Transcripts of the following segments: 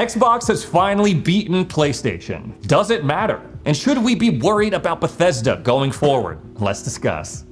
Xbox has finally beaten PlayStation. Does it matter? And should we be worried about Bethesda going forward? Let's discuss.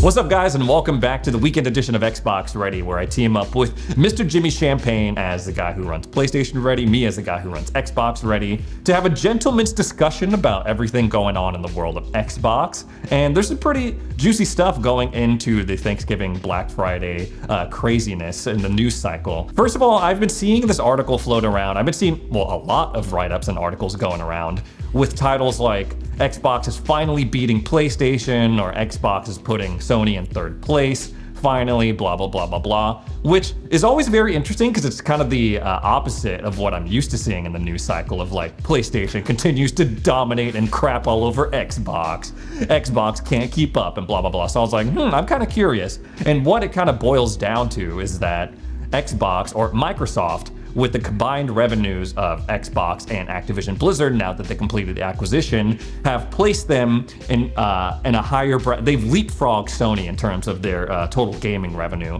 What's up, guys, and welcome back to the weekend edition of Xbox Ready, where I team up with Mr. Jimmy Champagne as the guy who runs PlayStation Ready, me as the guy who runs Xbox Ready, to have a gentleman's discussion about everything going on in the world of Xbox. And there's some pretty juicy stuff going into the Thanksgiving Black Friday craziness in the news cycle. First of all, I've been seeing this article float around. I've been seeing, well, a lot of write-ups and articles going around with titles like Xbox is finally beating PlayStation, or Xbox is putting Sony in third place, finally, blah, blah, blah, blah, blah, which is always very interesting because it's kind of the opposite of what I'm used to seeing in the news cycle of like PlayStation continues to dominate and crap all over Xbox. Xbox can't keep up and blah, blah, blah. So I was like, I'm kind of curious. And what it kind of boils down to is that Xbox, or Microsoft, with the combined revenues of Xbox and Activision Blizzard, now that they completed the acquisition, have placed them in a higher they've leapfrogged Sony in terms of their total gaming revenue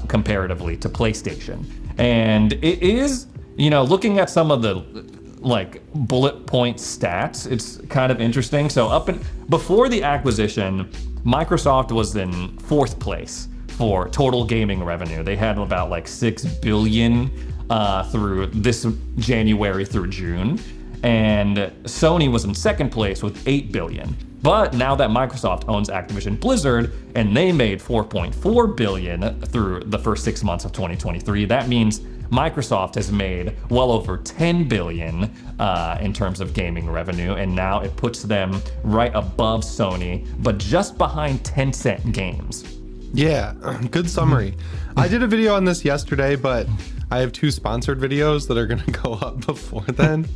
comparatively to PlayStation. And it is, looking at some of the like bullet point stats, it's kind of interesting. So before the acquisition, Microsoft was in fourth place for total gaming revenue. They had about like $6 billion through this January through June, and Sony was in second place with $8 billion. But now that Microsoft owns Activision Blizzard and they made $4.4 billion through the first 6 months of 2023, that means Microsoft has made well over $10 billion in terms of gaming revenue, and now it puts them right above Sony, but just behind Tencent Games. Yeah, good summary. I did a video on this yesterday, but I have 2 sponsored videos that are gonna go up before then.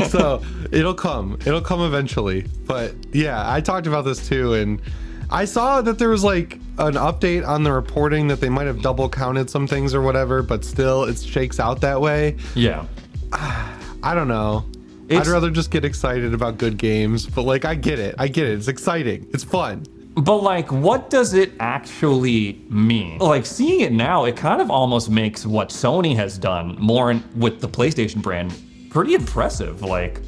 So it'll come eventually. But yeah, I talked about this too, and I saw that there was like an update on the reporting that they might have double counted some things or whatever, but still it shakes out that way. Yeah. I don't know. I'd rather just get excited about good games, but like I get it. It's exciting. It's fun. But like, what does it actually mean? Like, seeing it now, it kind of almost makes what Sony has done more with the PlayStation brand pretty impressive. Like,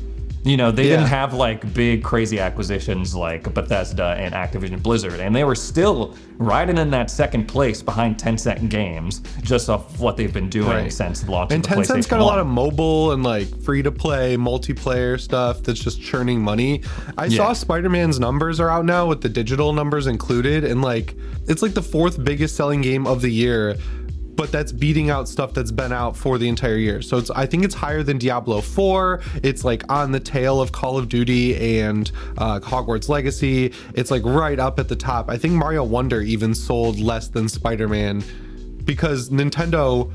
they didn't have like big crazy acquisitions like Bethesda and Activision Blizzard, and they were still riding in that second place behind Tencent Games, just off what they've been doing since launching the PlayStation 1. And Tencent's got a lot of mobile and like free-to-play multiplayer stuff that's just churning money. I saw Spider-Man's numbers are out now with the digital numbers included, and like it's like the 4th biggest selling game of the year, but that's beating out stuff that's been out for the entire year. So I think it's higher than Diablo 4. It's like on the tail of Call of Duty and Hogwarts Legacy. It's like right up at the top. I think Mario Wonder even sold less than Spider-Man because Nintendo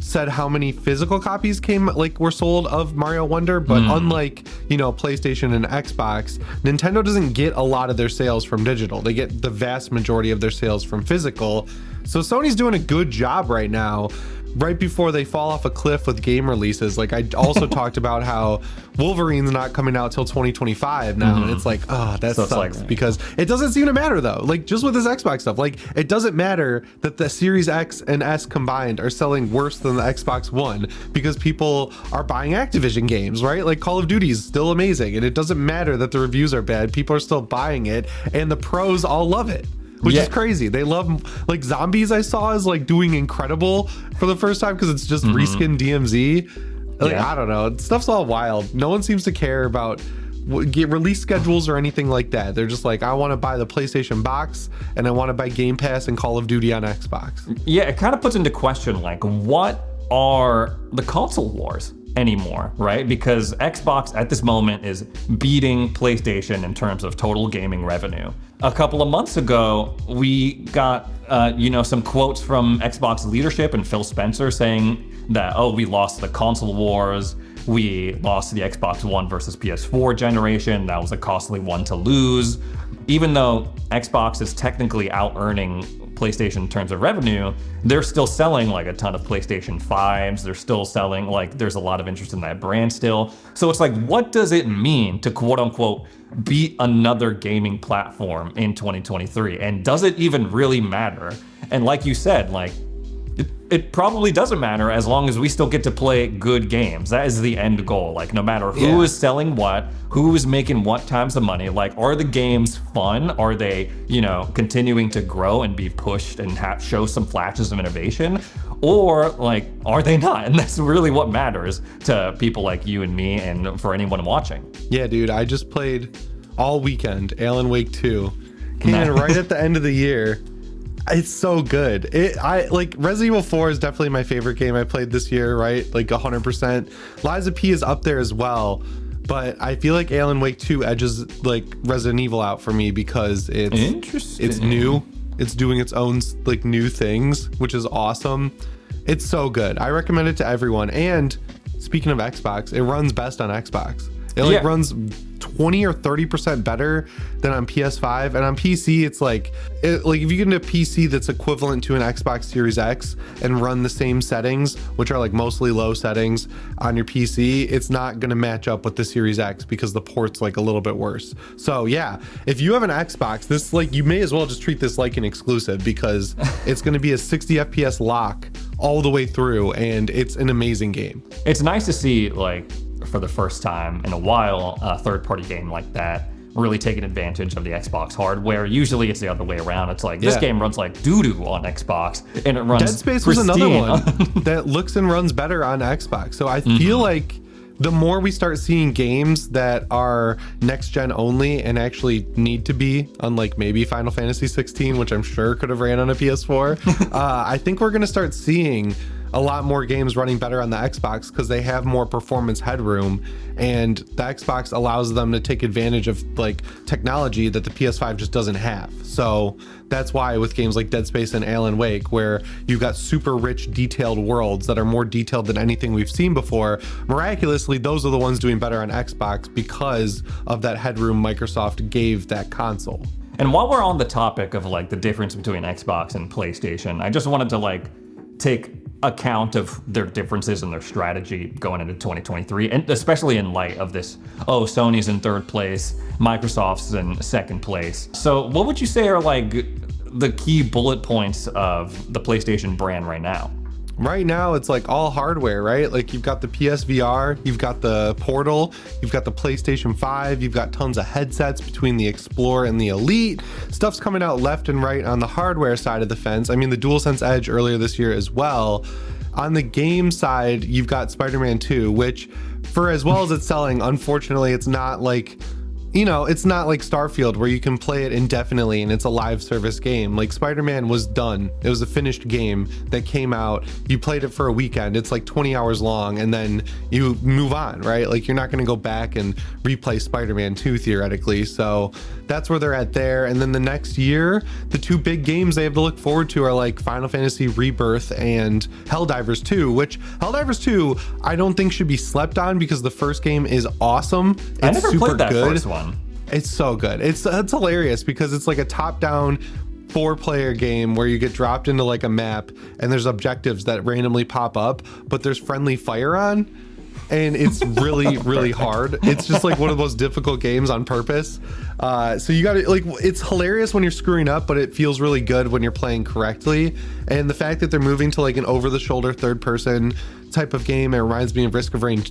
said how many physical copies were sold of Mario Wonder, but unlike PlayStation and Xbox, Nintendo doesn't get a lot of their sales from digital. They get the vast majority of their sales from physical. So Sony's doing a good job right now, right before they fall off a cliff with game releases. Like I also talked about how Wolverine's not coming out till 2025 now, and it's like, that sucks because it doesn't seem to matter though. Like just with this Xbox stuff, like it doesn't matter that the Series X and S combined are selling worse than the Xbox One because people are buying Activision games, right? Like Call of Duty is still amazing, and it doesn't matter that the reviews are bad. People are still buying it, and the pros all love it. Which is crazy. They love, like, Zombies I saw is like doing incredible for the first time because it's just reskin DMZ. Like, I don't know. Stuff's all wild. No one seems to care about release schedules or anything like that. They're just like, I want to buy the PlayStation box and I want to buy Game Pass and Call of Duty on Xbox. Yeah, it kind of puts into question, like, what are the console wars anymore, right? Because Xbox at this moment is beating PlayStation in terms of total gaming revenue. A couple of months ago, we got some quotes from Xbox leadership and Phil Spencer saying that, we lost the console wars, we lost the Xbox One versus PS4 generation, that was a costly one to lose. Even though Xbox is technically out-earning PlayStation in terms of revenue, they're still selling like a ton of PlayStation 5s. They're still selling, like, there's a lot of interest in that brand still. So it's like, what does it mean to quote unquote beat another gaming platform in 2023? And does it even really matter? And like you said, like, it probably doesn't matter as long as we still get to play good games. That is the end goal. Like, no matter who is selling what, who is making what times of money, like, are the games fun? Are they, you know, continuing to grow and be pushed and show some flashes of innovation? Or, like, are they not? And that's really what matters to people like you and me and for anyone watching. Yeah, dude, I just played all weekend Alan Wake 2. Came in right at the end of the year. It's so good. I like Resident Evil 4 is definitely my favorite game I played this year, right? Like 100%. Lies of P is up there as well, but I feel like Alan Wake 2 edges like Resident Evil out for me because it's new. It's doing its own like new things, which is awesome. It's so good. I recommend it to everyone. And speaking of Xbox, it runs best on Xbox. It runs 20 or 30% better than on PS5, and on PC it's like if you get into a PC that's equivalent to an Xbox Series X and run the same settings, which are like mostly low settings on your PC, it's not going to match up with the Series X because the port's like a little bit worse. So yeah, if you have an Xbox, this like you may as well just treat this like an exclusive because it's going to be a 60 FPS lock all the way through, and it's an amazing game. It's nice to see, like, for the first time in a while, a third-party game like that really taking advantage of the Xbox hardware. Usually it's the other way around. It's like, this game runs like doo-doo on Xbox, and it runs Dead Space was another one that looks and runs better on Xbox. So I feel like the more we start seeing games that are next-gen only and actually need to be, unlike maybe Final Fantasy 16, which I'm sure could have ran on a PS4, I think we're going to start seeing a lot more games running better on the Xbox because they have more performance headroom, and the Xbox allows them to take advantage of like technology that the PS5 just doesn't have. So that's why with games like Dead Space and Alan Wake, where you've got super rich detailed worlds that are more detailed than anything we've seen before, miraculously those are the ones doing better on Xbox because of that headroom Microsoft gave that console. And while we're on the topic of like the difference between Xbox and PlayStation, I just wanted to like take account of their differences in their strategy going into 2023, and especially in light of this, Sony's in third place, Microsoft's in second place. So what would you say are like the key bullet points of the PlayStation brand right now? Right now, it's like all hardware, right? Like you've got the PSVR, you've got the Portal, you've got the PlayStation 5, you've got tons of headsets between the Explorer and the Elite. Stuff's coming out left and right on the hardware side of the fence. I mean, the DualSense Edge earlier this year as well. On the game side, you've got Spider-Man 2, which for as well as it's selling, unfortunately, it's not like, you know, it's not like Starfield where you can play it indefinitely and it's a live service game. Like Spider-Man was done. It was a finished game that came out. You played it for a weekend. It's like 20 hours long and then you move on, right? Like you're not going to go back and replay Spider-Man 2 theoretically. So that's where they're at there. And then the next year, the two big games they have to look forward to are like Final Fantasy Rebirth and Helldivers 2, which Helldivers 2 I don't think should be slept on because the first game is awesome. It's I never super played that good. First one. It's so good. It's hilarious because it's like a top-down 4-player game where you get dropped into like a map and there's objectives that randomly pop up, but there's friendly fire on, and it's really really hard. It's just like one of the most difficult games on purpose. So you gotta like, it's hilarious when you're screwing up, but it feels really good when you're playing correctly. And the fact that they're moving to like an over-the-shoulder third-person type of game, it reminds me of Risk of Rain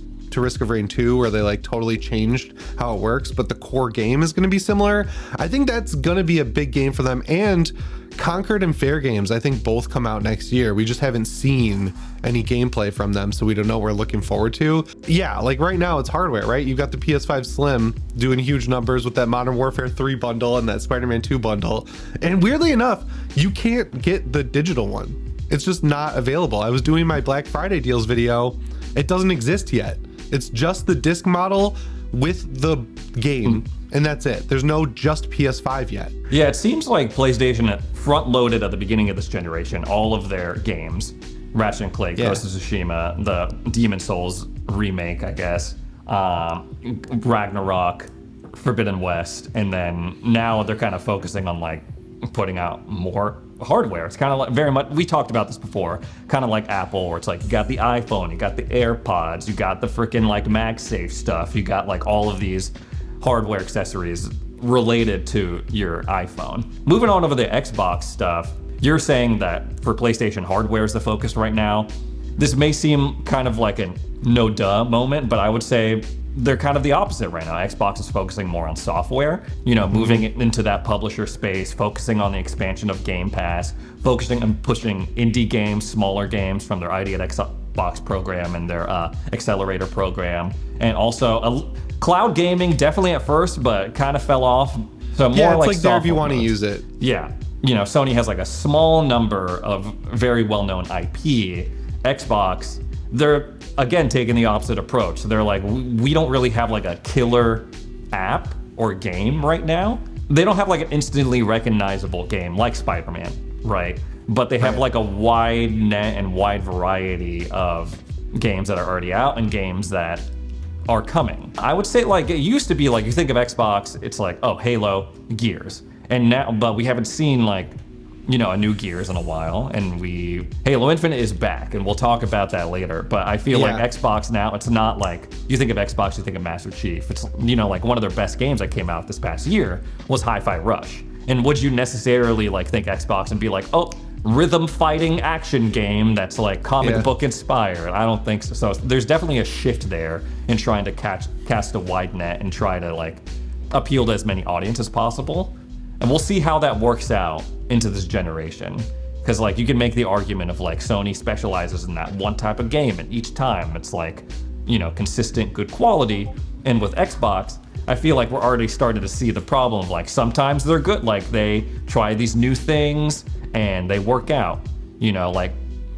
2, where they like totally changed how it works, but the core game is going to be similar. I think that's going to be a big game for them. And Concord and Fair Games, I think both come out next year. We just haven't seen any gameplay from them, so we don't know what we're looking forward to. Yeah, like right now it's hardware, right? You've got the PS5 Slim doing huge numbers with that Modern Warfare 3 bundle and that Spider-Man 2 bundle. And weirdly enough, you can't get the digital one. It's just not available. I was doing my Black Friday deals video. It doesn't exist yet. It's just the disc model with the game, and that's it. There's no just PS5 yet. Yeah, it seems like PlayStation front-loaded at the beginning of this generation all of their games. Ratchet and Clank, Ghost of Tsushima, the Demon Souls remake, I guess, Ragnarok, Forbidden West, and then now they're kind of focusing on like putting out more hardware. It's kind of like very much, we talked about this before, kind of like Apple, where it's like you got the iPhone, you got the AirPods, you got the freaking like MagSafe stuff, you got like all of these hardware accessories related to your iPhone. Moving on over the Xbox stuff, you're saying that for PlayStation hardware is the focus right now. This may seem kind of like a no duh moment, but I would say they're kind of the opposite right now. Xbox is focusing more on software, moving it into that publisher space, focusing on the expansion of Game Pass, focusing on pushing indie games, smaller games from their ID at Xbox program and their accelerator program. And also cloud gaming, definitely at first, but kind of fell off. So more it's like there if you want to modes. use it. Yeah. Sony has like a small number of very well-known IP. Xbox, they're again taking the opposite approach. So they're like, we don't really have like a killer app or game right now. They don't have like an instantly recognizable game like Spider-Man, right? But they have like a wide net and wide variety of games that are already out and games that are coming. I would say like it used to be like, you think of Xbox, it's like, oh, Halo, Gears. And now, but we haven't seen like, a new Gears in a while, and Halo Infinite is back, and we'll talk about that later. But I feel like Xbox now, it's not like, you think of Xbox, you think of Master Chief. It's, like one of their best games that came out this past year was Hi-Fi Rush. And would you necessarily like think Xbox and be like, oh, rhythm fighting action game that's like comic book inspired? I don't think so. So there's definitely a shift there in trying to cast a wide net and try to like appeal to as many audiences as possible. And we'll see how that works out into this generation. Because like you can make the argument of like Sony specializes in that one type of game, and each time it's like, consistent good quality. And with Xbox, I feel like we're already starting to see the problem of like sometimes they're good, like they try these new things and they work out, like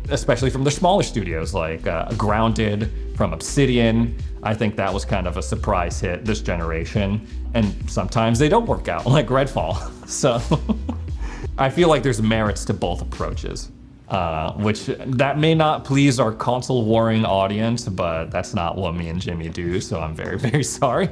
especially from the smaller studios like Grounded from Obsidian. I think that was kind of a surprise hit this generation. And sometimes they don't work out, like Redfall. So I feel like there's merits to both approaches, which that may not please our console warring audience, but that's not what me and Jimmy do. So I'm very, very sorry.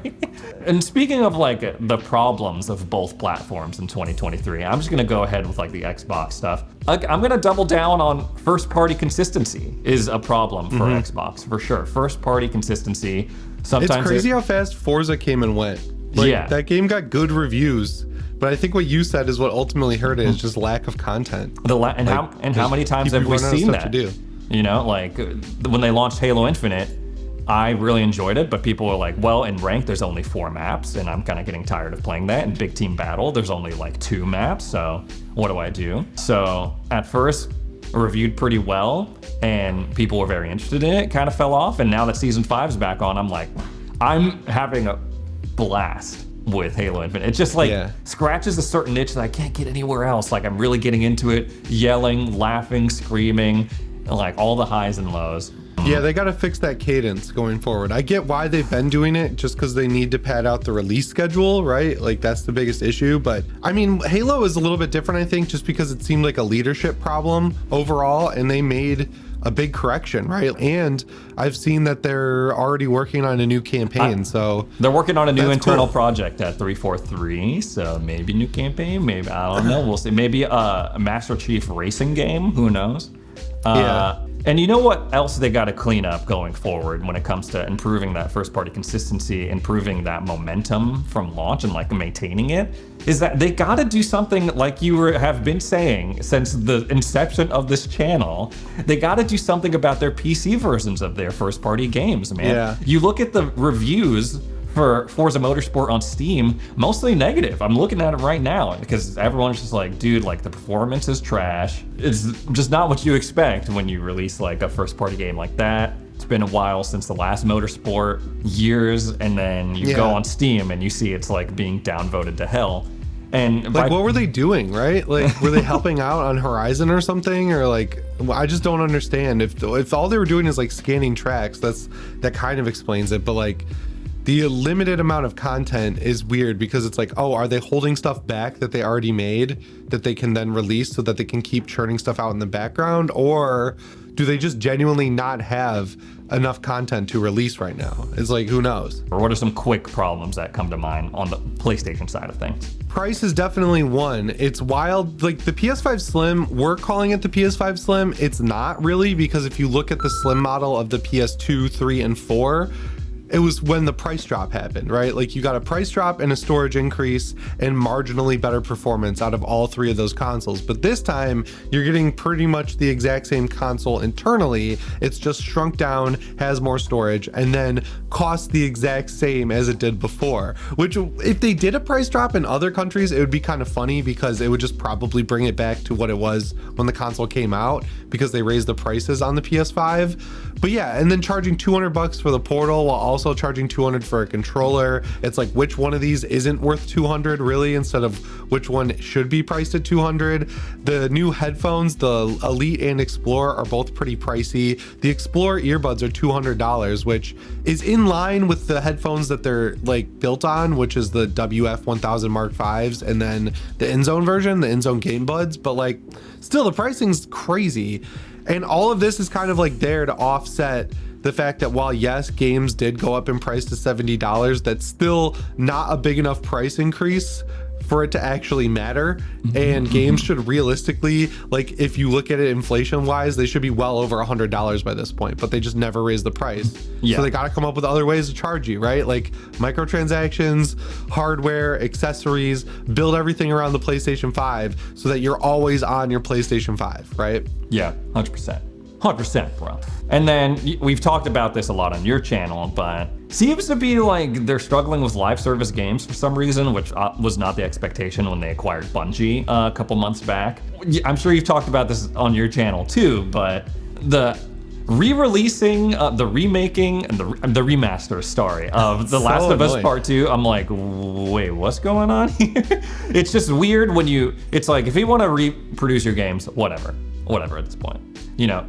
And speaking of like the problems of both platforms in 2023, I'm just gonna go ahead with like the Xbox stuff. I'm gonna double down on first party consistency is a problem for Xbox for sure. First party consistency. Sometimes it's crazy how fast Forza came and went. Like, that game got good reviews, but I think what you said is what ultimately hurt it is just lack of content. How many times have we seen that? Like when they launched Halo Infinite, I really enjoyed it, but people were like, well, in ranked, there's only 4 maps, and I'm kind of getting tired of playing that. In big team battle, there's only like 2 maps, so what do I do? So at first, reviewed pretty well, and people were very interested in it, kind of fell off, and now that Season 5's back on, I'm like, I'm having a blast with Halo Infinite. It just like scratches a certain itch that I can't get anywhere else. Like I'm really getting into it, yelling, laughing, screaming, and like all the highs and lows. Yeah, they got to fix that cadence going forward. I get why they've been doing it, just because they need to pad out the release schedule, right? Like that's the biggest issue. But I mean, Halo is a little bit different, I think, just because it seemed like a leadership problem overall, and they made a big correction, right? And I've seen that they're already working on a new campaign, so they're working on a new internal project at 343. So maybe new campaign, maybe I don't know. We'll see. Maybe a Master Chief racing game. Who knows? And you know what else they got to clean up going forward when it comes to improving that first party consistency, improving that momentum from launch and like maintaining it, is that they got to do something like you have been saying since the inception of this channel. They got to do something about their PC versions of their first party games, man. Yeah. You look at the reviews for Forza Motorsport on Steam, mostly negative. I'm looking at it right now because everyone's just like, dude, like the performance is trash. It's just not what you expect when you release like a first party game like that. It's been a while since the last Motorsport, years, and then you go on Steam and you see it's like being downvoted to hell. And like, what were they doing, right? Like, were they helping out on Horizon or something? Or like, I just don't understand. If all they were doing is like scanning tracks, that kind of explains it. But like, the limited amount of content is weird because it's like, oh, are they holding stuff back that they already made that they can then release so that they can keep churning stuff out in the background? Or do they just genuinely not have enough content to release right now? It's like, who knows? Or what are some quick problems that come to mind on the PlayStation side of things? Price is definitely one. It's wild. Like the PS5 Slim, we're calling it the PS5 Slim. It's not really, because if you look at the Slim model of the PS2, 3, and 4, it was when the price drop happened, right? Like you got a price drop and a storage increase and marginally better performance out of all three of those consoles. But this time you're getting pretty much the exact same console internally. It's just shrunk down, has more storage, and then costs the exact same as it did before. Which if they did a price drop in other countries, it would be kind of funny because it would just probably bring it back to what it was when the console came out because they raised the prices on the PS5. But yeah, and then charging $200 for the Portal while also charging $200 for a controller. It's like, which one of these isn't worth $200 really, instead of which one should be priced at $200. The new headphones, the Elite and Explorer, are both pretty pricey. The Explorer earbuds are $200, which is in line with the headphones that they're like built on, which is the WF-1000 Mark Vs, and then the InZone version, the InZone Game Buds. But like, still, the pricing's crazy. And all of this is kind of like there to offset the fact that while yes, games did go up in price to $70, that's still not a big enough price increase for it to actually matter. And games should realistically, like if you look at it inflation wise, they should be well over $100 by this point, but they just never raise the price. Yeah. So they got to come up with other ways to charge you, right? Like microtransactions, hardware, accessories, build everything around the PlayStation 5 so that you're always on your PlayStation 5, right? Yeah, 100%. 100%, bro. And then we've talked about this a lot on your channel, but seems to be like they're struggling with live service games for some reason, which was not the expectation when they acquired Bungie a couple months back. I'm sure you've talked about this on your channel too, but the re-releasing, the remaking, and the remaster, of The Last of Us Part 2, I'm like, wait, what's going on here? It's just weird when it's like, if you want to reproduce your games, whatever at this point. You know,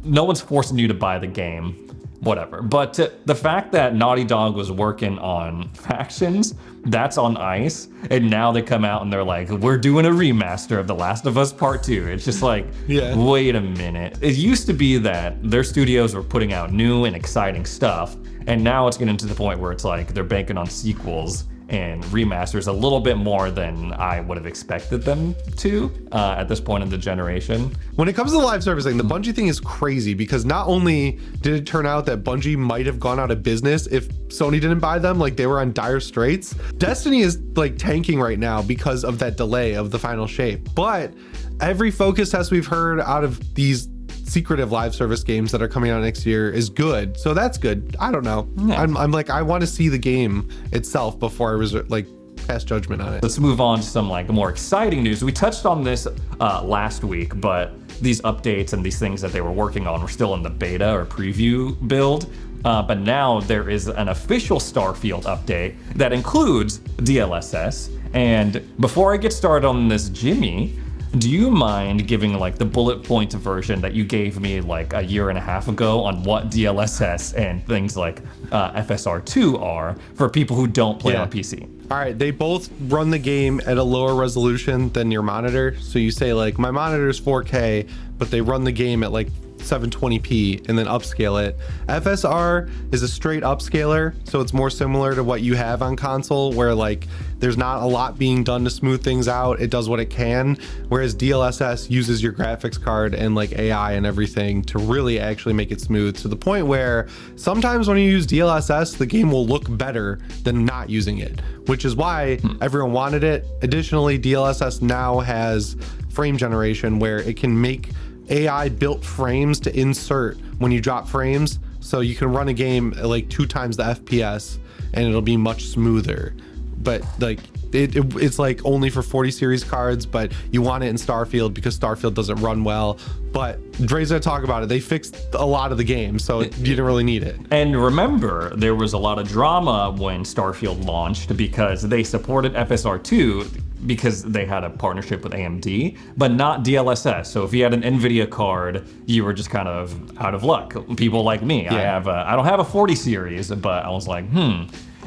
no one's forcing you to buy the game, whatever. But the fact that Naughty Dog was working on Factions, that's on ice. And now they come out and they're like, we're doing a remaster of The Last of Us Part 2. It's just like, wait a minute. It used to be that their studios were putting out new and exciting stuff. And now it's getting to the point where it's like they're banking on sequels and remasters a little bit more than I would have expected them to at this point in the generation. When it comes to the live servicing, the Bungie thing is crazy because not only did it turn out that Bungie might have gone out of business if Sony didn't buy them, like they were on dire straits. Destiny is like tanking right now because of that delay of the final shape. But every focus test we've heard out of these secretive live service games that are coming out next year is good, so that's good. I don't know. Yeah. I'm like, I want to see the game itself before I pass judgment on it. Let's move on to some like more exciting news. We touched on this last week, but these updates and these things that they were working on were still in the beta or preview build. But now there is an official Starfield update that includes DLSS. And before I get started on this, Jimmy, do you mind giving like the bullet point version that you gave me like a year and a half ago on what DLSS and things like FSR2 are for people who don't play on PC? All right, they both run the game at a lower resolution than your monitor. So you say like, my monitor is 4K, but they run the game at like 720p and then upscale it. FSR is a straight upscaler, so it's more similar to what you have on console, where like there's not a lot being done to smooth things out. It does what it can, whereas DLSS uses your graphics card and like AI and everything to really actually make it smooth, to the point where sometimes when you use DLSS, the game will look better than not using it, which is why everyone wanted it. Additionally, DLSS now has frame generation where it can make AI built frames to insert when you drop frames, so you can run a game at like 2 times the FPS and it'll be much smoother. But like it's like only for 40 series cards, but you want it in Starfield because Starfield doesn't run well. But Dre's gonna talk about it. They fixed a lot of the game, so you didn't really need it. And remember, there was a lot of drama when Starfield launched because they supported FSR2 because they had a partnership with AMD, but not DLSS. So if you had an NVIDIA card, you were just kind of out of luck. People like me, I don't have a 40 series, but I was like,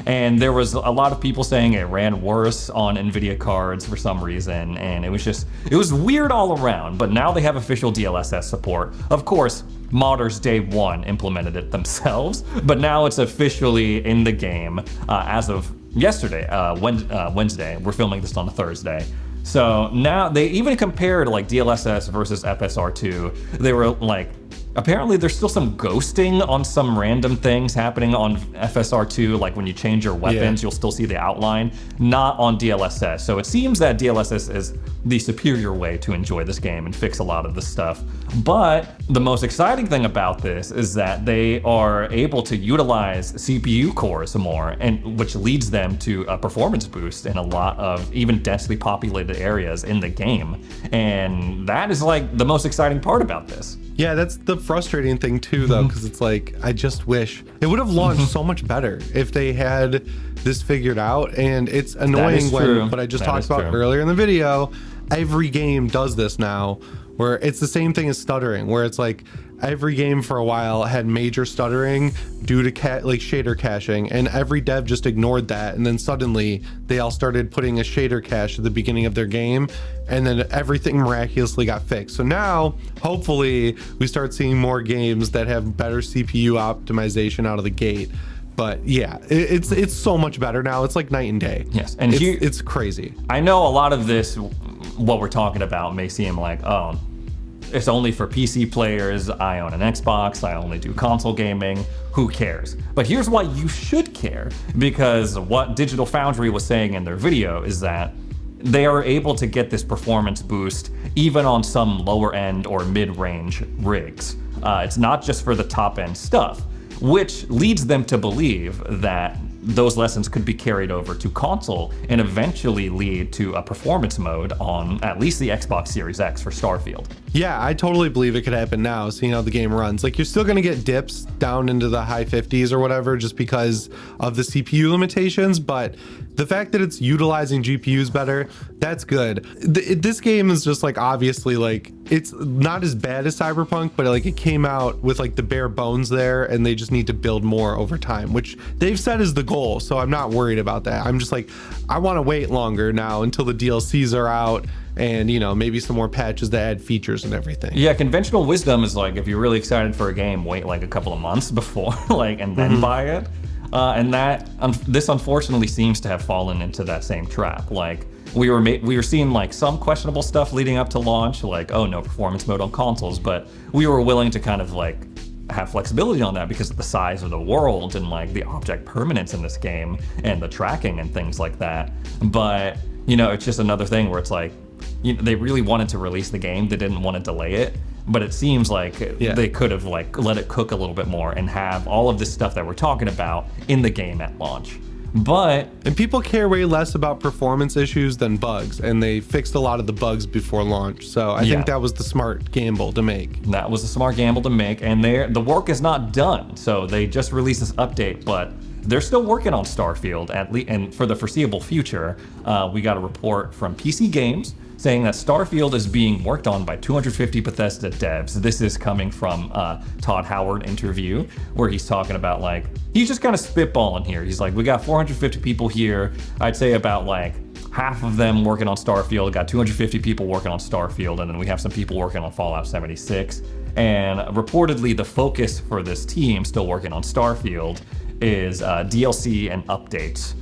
And there was a lot of people saying it ran worse on NVIDIA cards for some reason, and it was weird all around. But now they have official DLSS support. Of course, modders day one implemented it themselves, but now it's officially in the game as of yesterday, Wednesday. We're filming this on a Thursday. So now they even compared like DLSS versus FSR2. They were like, Apparently there's still some ghosting on some random things happening on FSR2, like when you change your weapons, you'll still see the outline, not on DLSS. So it seems that DLSS is the superior way to enjoy this game and fix a lot of this stuff. But the most exciting thing about this is that they are able to utilize CPU cores more, and which leads them to a performance boost in a lot of even densely populated areas in the game. And that is like the most exciting part about this. Yeah, that's the frustrating thing too, though, because it's like, I just wish it would have launched so much better if they had this figured out. And it's annoying when, what I just talked about earlier in the video, every game does this now, where it's the same thing as stuttering, where it's like every game for a while had major stuttering due to shader caching, and every dev just ignored that, and then suddenly they all started putting a shader cache at the beginning of their game, and then everything miraculously got fixed. So now hopefully we start seeing more games that have better CPU optimization out of the gate. But yeah, it's so much better now. It's like night and day. Yes, and it's crazy. I know a lot of this, what we're talking about, may seem like, oh, it's only for PC players, I own an Xbox, I only do console gaming, who cares? But here's why you should care, because what Digital Foundry was saying in their video is that they are able to get this performance boost even on some lower end or mid-range rigs. It's not just for the top end stuff, which leads them to believe that those lessons could be carried over to console and eventually lead to a performance mode on at least the Xbox Series X for Starfield. Yeah, I totally believe it could happen now, seeing how the game runs. Like, you're still going to get dips down into the high 50s or whatever just because of the CPU limitations, but the fact that it's utilizing GPUs better, that's good. This game is just like, obviously, like, it's not as bad as Cyberpunk, but like it came out with like the bare bones there, and they just need to build more over time, which they've said is the goal. So I'm not worried about that. I'm just like, I want to wait longer now until the DLCs are out, and you know, maybe some more patches that add features and everything. Yeah, conventional wisdom is like, if you're really excited for a game, wait like a couple of months before, like, and then buy it. And this unfortunately seems to have fallen into that same trap. Like, we were seeing like some questionable stuff leading up to launch, like, oh, no performance mode on consoles, but we were willing to kind of like have flexibility on that because of the size of the world and like the object permanence in this game and the tracking and things like that. But you know, it's just another thing where it's like, you know, they really wanted to release the game, they didn't want to delay it, but it seems like they could have like let it cook a little bit more and have all of this stuff that we're talking about in the game at launch. And people care way less about performance issues than bugs, and they fixed a lot of the bugs before launch. So I think that was the smart gamble to make. That was a smart gamble to make, and the work is not done. So they just released this update, but they're still working on Starfield, and for the foreseeable future. We got a report from PC Games saying that Starfield is being worked on by 250 Bethesda devs. This is coming from Todd Howard interview, where he's talking about like, he's just kind of spitballing here. He's like, we got 450 people here. I'd say about like half of them working on Starfield, got 250 people working on Starfield, and then we have some people working on Fallout 76. And reportedly the focus for this team still working on Starfield is DLC and updates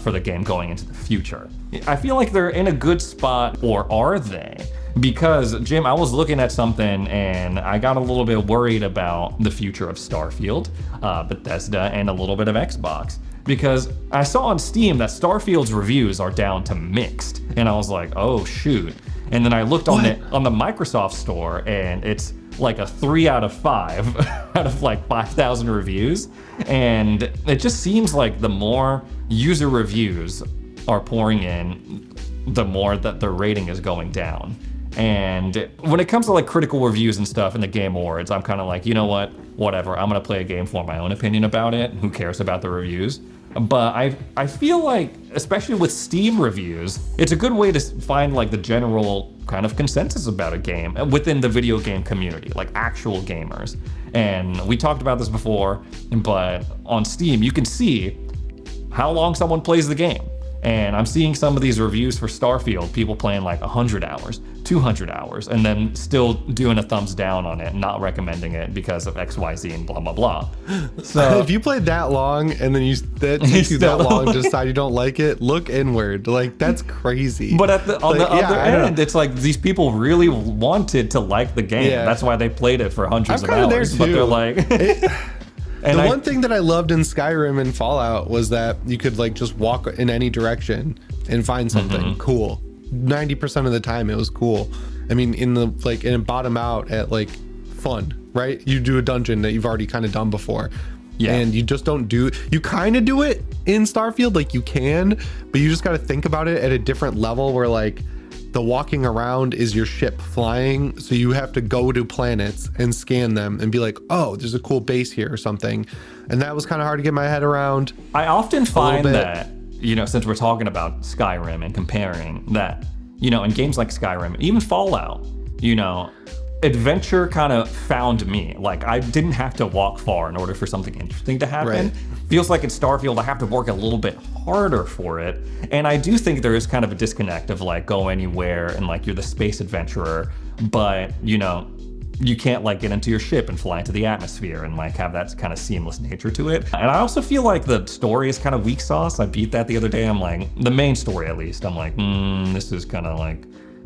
for the game going into the future. I feel like they're in a good spot, or are they? Because, Jim, I was looking at something and I got a little bit worried about the future of Starfield, Bethesda, and a little bit of Xbox. Because I saw on Steam that Starfield's reviews are down to mixed, and I was like, oh shoot. And then I looked on the Microsoft store, and it's like a 3 out of 5 out of like 5,000 reviews. And it just seems like the more user reviews are pouring in, the more that the rating is going down. And when it comes to like critical reviews and stuff in the Game Awards, I'm kind of like, you know what, whatever, I'm gonna play a game for my own opinion about it. Who cares about the reviews? But I feel like, especially with Steam reviews, it's a good way to find like the general kind of consensus about a game within the video game community, like actual gamers. And we talked about this before, but on Steam, you can see how long someone plays the game. And I'm seeing some of these reviews for Starfield, people playing like 100 hours, 200 hours, and then still doing a thumbs down on it, not recommending it because of XYZ and blah, blah, blah. So if you played that long and then that takes you that long to decide you don't like it, look inward. Like, that's crazy. But on the other end, it's like these people really wanted to like the game. Yeah. That's why they played it for hundreds of there hours. too. But they're like... One thing that I loved in Skyrim and Fallout was that you could like just walk in any direction and find something cool. 90% of the time it was cool. I mean, in bottom out at like fun, right? You do a dungeon that you've already kind of done before. Yeah. And you just don't you kind of do it in Starfield, like you can, but you just got to think about it at a different level where like the walking around is your ship flying, so you have to go to planets and scan them and be like, oh, there's a cool base here or something. And that was kind of hard to get my head around. I often find that, since we're talking about Skyrim and comparing that, in games like Skyrim, even Fallout, adventure kind of found me. Like, I didn't have to walk far in order for something interesting to happen. Right. Feels like in Starfield, I have to work a little bit harder for it. And I do think there is kind of a disconnect of like go anywhere and like you're the space adventurer, but you can't like get into your ship and fly into the atmosphere and like have that kind of seamless nature to it. And I also feel like the story is kind of weak sauce. I beat that the other day. I'm like, the main story at least, I'm like, this is kind of like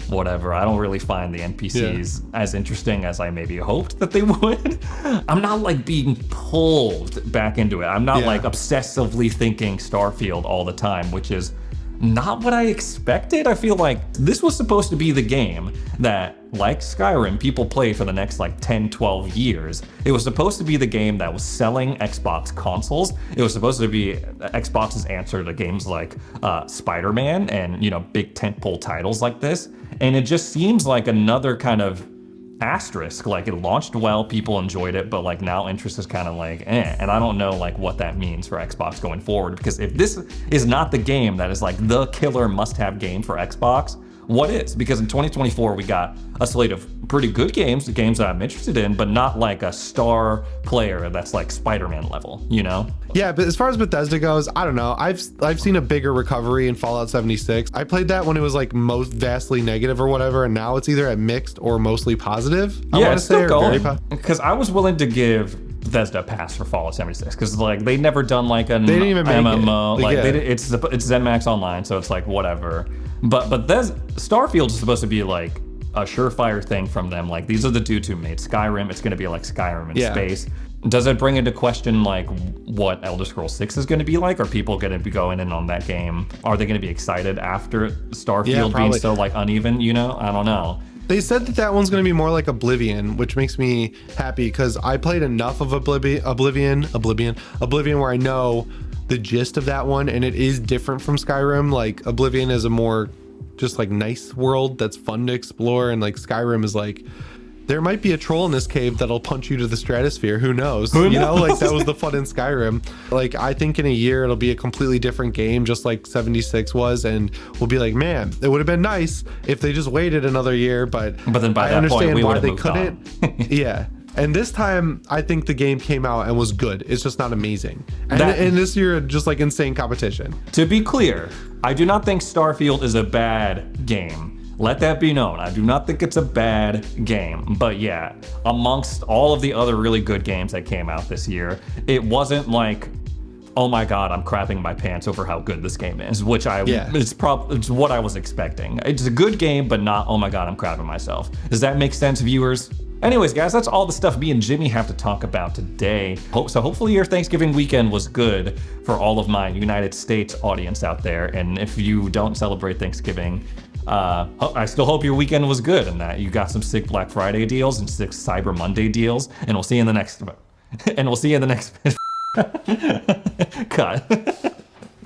whatever. I don't really find the NPCs as interesting as I maybe hoped that they would. I'm not like being pulled back into it. I'm not like obsessively thinking Starfield all the time, which is not what I expected. I feel like this was supposed to be the game that, like Skyrim, people play for the next like 10, 12 years. It was supposed to be the game that was selling Xbox consoles. It was supposed to be Xbox's answer to games like Spider-Man and, big tentpole titles like this. And it just seems like another kind of asterisk. Like, it launched well, people enjoyed it, but like now interest is kind of like and I don't know like what that means for Xbox going forward, because if this is not the game that is like the killer must-have game for Xbox, what is? Because in 2024 we got a slate of pretty good games that I'm interested in, but not like a star player that's like Spider-Man level, Yeah, but as far as Bethesda goes, I don't know. I've seen a bigger recovery in Fallout 76. I played that when it was like most vastly negative or whatever, and now it's either at mixed or mostly positive. Yeah, it's still going. Because I was willing to give Bethesda a pass for Fallout 76 because like they never done like an they didn't even make MMO. It. Like it's ZeniMax Online, so it's like whatever. But Starfield is supposed to be like a surefire thing from them. Like, these are the dudes who made Skyrim. It's going to be like Skyrim in space. Does it bring into question like what Elder Scrolls 6 is going to be like? Are people going to be going in on that game? Are they going to be excited after Starfield being so like uneven? I don't know. They said that one's going to be more like Oblivion, which makes me happy because I played enough of Oblivion where I know the gist of that one, and it is different from Skyrim. Like, Oblivion is a more just like nice world that's fun to explore, and like Skyrim is like, there might be a troll in this cave that'll punch you to the stratosphere. Who knows? Like, that was the fun in Skyrim. Like, I think in a year it'll be a completely different game, just like 76 was, and we'll be like, man, it would have been nice if they just waited another year, but then by I that point we why would have moved couldn't. Yeah. And this time, I think the game came out and was good. It's just not amazing. And this year, just like insane competition. To be clear, I do not think Starfield is a bad game. Let that be known. I do not think it's a bad game. But yeah, amongst all of the other really good games that came out this year, it wasn't like, oh my God, I'm crapping my pants over how good this game is, which it's what I was expecting. It's a good game, but not, oh my God, I'm crapping myself. Does that make sense, viewers? Anyways, guys, that's all the stuff me and Jimmy have to talk about today. So hopefully your Thanksgiving weekend was good for all of my United States audience out there. And if you don't celebrate Thanksgiving, I still hope your weekend was good and that you got some sick Black Friday deals and sick Cyber Monday deals. And we'll see you in the next. Cut.